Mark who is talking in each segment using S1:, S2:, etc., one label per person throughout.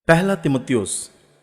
S1: पहला तिमुथियुस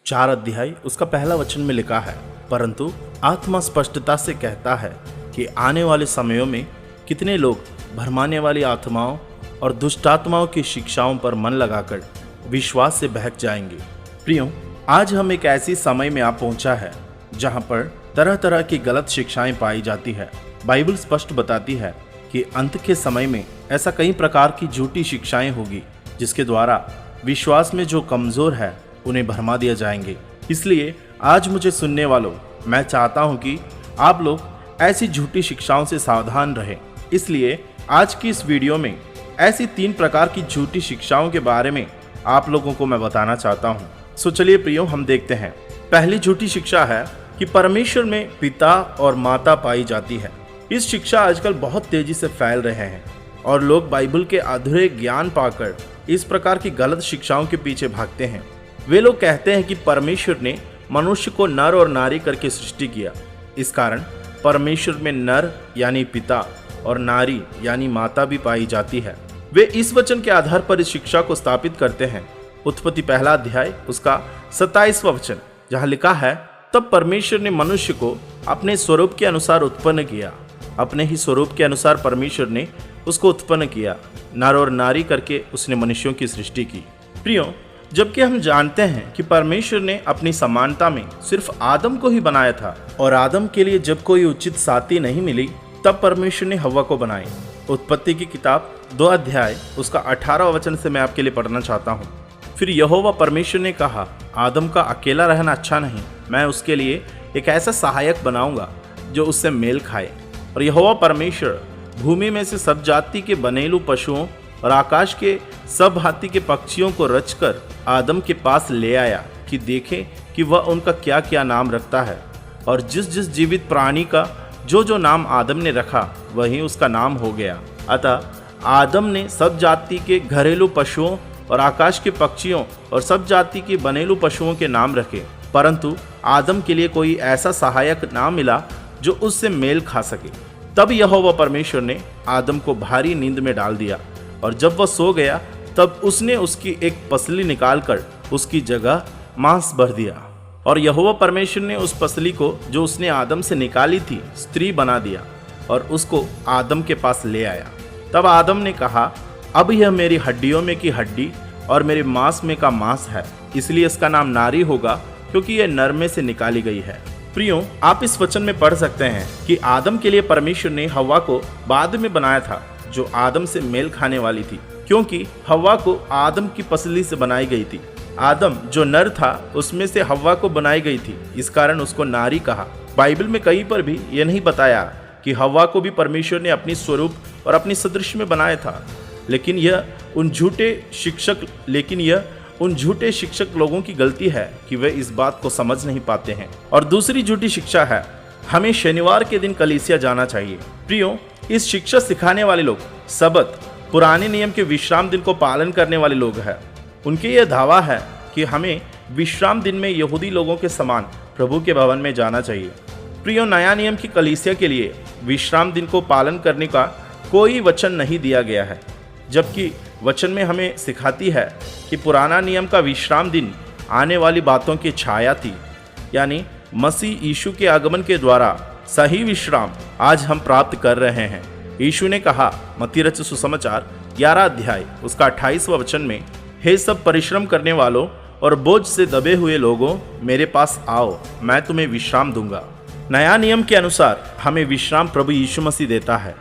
S1: 4 अध्याय उसका पहला वचन में लिखा है, परंतु आत्मा स्पष्टता से कहता है कि आने वाले समयों में कितने लोग भरमाने वाली आत्माओं और दुष्टात्माओं की शिक्षाओं पर मन लगाकर विश्वास से बहक जाएंगे। प्रियो, आज हम एक ऐसी समय में आ पहुंचा है जहां पर तरह तरह की गलत शिक्षाएं पाई जाती है। बाइबल स्पष्ट बताती है कि अंत के समय में ऐसा कई प्रकार की झूठी शिक्षाएं होगी जिसके द्वारा विश्वास में जो कमजोर है उन्हें भरमा दिया जाएंगे। इसलिए आज मुझे सुनने वालों, मैं चाहता हूं कि आप लोग ऐसी झूठी शिक्षाओं से सावधान रहें। इसलिए आज की इस वीडियो में ऐसी 3 प्रकार की झूठी शिक्षाओं के बारे में आप लोगों को मैं बताना चाहता हूं। सो चलिए प्रियो, हम देखते हैं। पहली झूठी शिक्षा है कि परमेश्वर में पिता और माता पाई जाती है। इस शिक्षा आजकल बहुत तेजी से फैल रहे हैं और लोग बाइबल के अधूरे ज्ञान पाकर इस प्रकार की गलत शिक्षाओं के पीछे भागते हैं। वे लोग कहते हैं कि परमेश्वर ने मनुष्य को नर और नारी करके सृष्टि किया। इस कारण परमेश्वर में नर यानी पिता और नारी यानी माता भी पाई जाती है। वे इस वचन के आधार पर इस शिक्षा को स्थापित करते हैं। उत्पत्ति पहला अध्याय उसका 27वां वचन, जहाँ लिखा है, तब परमेश्वर ने मनुष्य को अपने स्वरूप के अनुसार उत्पन्न किया, अपने ही स्वरूप के अनुसार परमेश्वर ने उसको उत्पन्न किया, नर और नारी करके उसने मनुष्यों की सृष्टि की। प्रियो, जबकि हम जानते हैं कि परमेश्वर ने अपनी समानता में सिर्फ आदम को ही बनाया था और आदम के लिए जब कोई उचित साथी नहीं मिली तब परमेश्वर ने हव्वा को बनाई। उत्पत्ति की किताब 2 अध्याय उसका 18वां वचन से मैं आपके लिए पढ़ना चाहता हूँ। फिर यहोवा परमेश्वर ने कहा, आदम का अकेला रहना अच्छा नहीं, मैं उसके लिए एक ऐसा सहायक बनाऊंगा जो उससे मेल खाए। और यहोवा परमेश्वर भूमि में से सब जाति के बनेलू पशुओं और आकाश के सब भांति के पक्षियों को रचकर आदम के पास ले आया कि देखे कि वह उनका क्या क्या नाम रखता है। और जिस जिस जीवित प्राणी का जो जो नाम आदम ने रखा वही उसका नाम हो गया। अतः आदम ने सब जाति के घरेलू पशुओं और आकाश के पक्षियों और सब जाति के बनेलू पशुओं के नाम रखे, परंतु आदम के लिए कोई ऐसा सहायक ना मिला जो उससे मेल खा सके। तब यहोवा परमेश्वर ने आदम को भारी नींद में डाल दिया और जब वह सो गया तब उसने उसकी एक पसली निकालकर उसकी जगह मांस भर दिया। और यहोवा परमेश्वर ने उस पसली को जो उसने आदम से निकाली थी स्त्री बना दिया और उसको आदम के पास ले आया। तब आदम ने कहा, अब यह मेरी हड्डियों में की हड्डी और मेरे मांस में का मांस है, इसलिए इसका नाम नारी होगा क्योंकि यह नर में से निकाली गई है। प्रियो, आप इस वचन में पढ़ सकते हैं कि आदम के लिए परमेश्वर ने हव्वा को बाद में बनाया था जो आदम से मेल खाने वाली थी, क्योंकि हव्वा को आदम की पसली से बनाई गई थी। आदम जो नर था उसमें से हव्वा को बनाई गई थी, इस कारण उसको नारी कहा। बाइबल में कहीं पर भी यह नहीं बताया कि हव्वा को भी परमेश्वर ने अपनी स्वरूप और अपनी सदृश में बनाया था, लेकिन यह उन झूठे शिक्षक लोगों की गलती है कि वे इस बात को समझ नहीं पाते हैं। और दूसरी झूठी शिक्षा है, हमें शनिवार के दिन कलीसिया जाना चाहिए। प्रियो, इस शिक्षा सिखाने वाले लोग सबत, पुराने नियम के विश्राम दिन को पालन करने वाले लोग हैं। उनके यह दावा है कि हमें विश्राम दिन में यहूदी लोगों के समान प्रभु के भवन में जाना चाहिए। प्रियो, नया नियम की कलीसिया के लिए विश्राम दिन को पालन करने का कोई वचन नहीं दिया गया है, जबकि वचन में हमें सिखाती है कि पुराना नियम का विश्राम दिन आने वाली बातों की छाया थी, यानी मसीह यीशु के आगमन के द्वारा सही विश्राम आज हम प्राप्त कर रहे हैं। यीशु ने कहा, मत्ती रचित सुसमाचार 11 अध्याय उसका 28वां वचन में, हे सब परिश्रम करने वालों और बोझ से दबे हुए लोगों, मेरे पास आओ, मैं तुम्हें विश्राम दूंगा। नया नियम के अनुसार हमें विश्राम प्रभु यीशु मसीह देता है,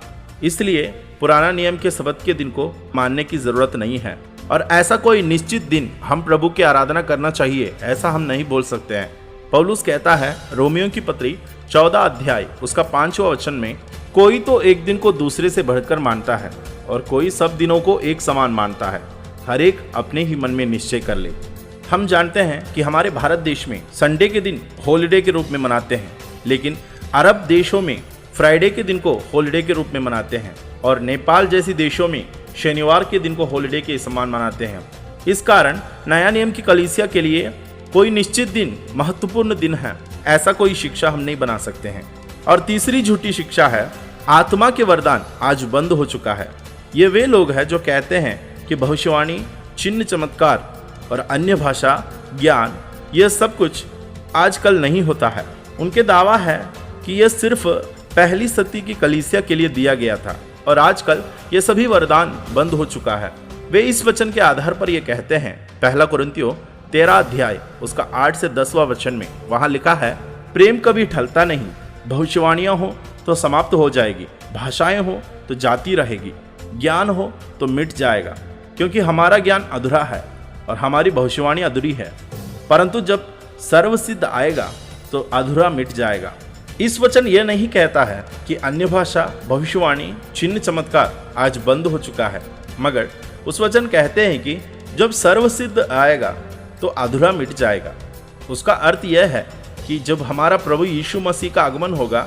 S1: इसलिए पुराना नियम के सबत के दिन को मानने की जरूरत नहीं है। और ऐसा कोई निश्चित दिन हम प्रभु की आराधना करना चाहिए, ऐसा हम नहीं बोल सकते हैं। पौलुस कहता है रोमियो की पत्री 14 अध्याय उसका 5वां वचन में, कोई तो एक दिन को दूसरे से बढ़कर मानता है और कोई सब दिनों को एक समान मानता है, हर एक अपने ही मन में निश्चय कर ले। हम जानते हैं कि हमारे भारत देश में संडे के दिन हॉलिडे के रूप में मनाते हैं, लेकिन अरब देशों में फ्राइडे के दिन को हॉलिडे के रूप में मनाते हैं और नेपाल जैसी देशों में शनिवार के दिन को हॉलिडे के समान मनाते हैं। इस कारण नया नियम की कलीसिया के लिए कोई निश्चित दिन महत्वपूर्ण दिन है, ऐसा कोई शिक्षा हम नहीं बना सकते हैं। और तीसरी झूठी शिक्षा है, आत्मा के वरदान आज बंद हो चुका है। ये वे लोग हैं जो कहते हैं कि भविष्यवाणी, चिन्ह, चमत्कार और अन्य भाषा ज्ञान यह सब कुछ आजकल नहीं होता है। उनके दावा है कि यह सिर्फ पहली सदी की कलीसिया के लिए दिया गया था और आजकल ये सभी वरदान बंद हो चुका है। वे इस वचन के आधार पर ये कहते हैं, पहला कुरिन्थियों 13 अध्याय उसका 8 से 10वां वचन में वहां लिखा है, प्रेम कभी ढलता नहीं, भविष्यवाणियां हो तो समाप्त हो जाएगी, भाषाएं हो तो जाती रहेगी, ज्ञान हो तो मिट जाएगा, क्योंकि हमारा ज्ञान अधूरा है और हमारी भविष्यवाणी अधूरी है, परंतु जब सर्वसिद्ध आएगा तो अधूरा मिट जाएगा। इस वचन यह नहीं कहता है कि अन्य भाषा, भविष्यवाणी, चिन्ह, चमत्कार आज बंद हो चुका है, मगर उस वचन कहते हैं कि जब सर्वसिद्ध आएगा तो अधूरा मिट जाएगा। उसका अर्थ यह है कि जब हमारा प्रभु यीशु मसीह का आगमन होगा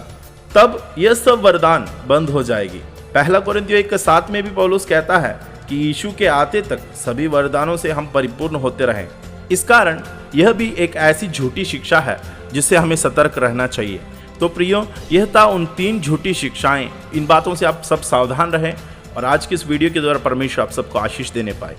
S1: तब यह सब वरदान बंद हो जाएगी। पहला कुरिन्थियों 1:7 में भी पौलुस कहता है कि यीशु के आते तक सभी वरदानों से हम परिपूर्ण होते रहें। इस कारण यह भी एक ऐसी झूठी शिक्षा है जिससे हमें सतर्क रहना चाहिए। तो प्रियो, यह था उन 3 झूठी शिक्षाएं। इन बातों से आप सब सावधान रहें और आज की इस वीडियो के द्वारा परमेश्वर आप सबको आशीष देने पाए।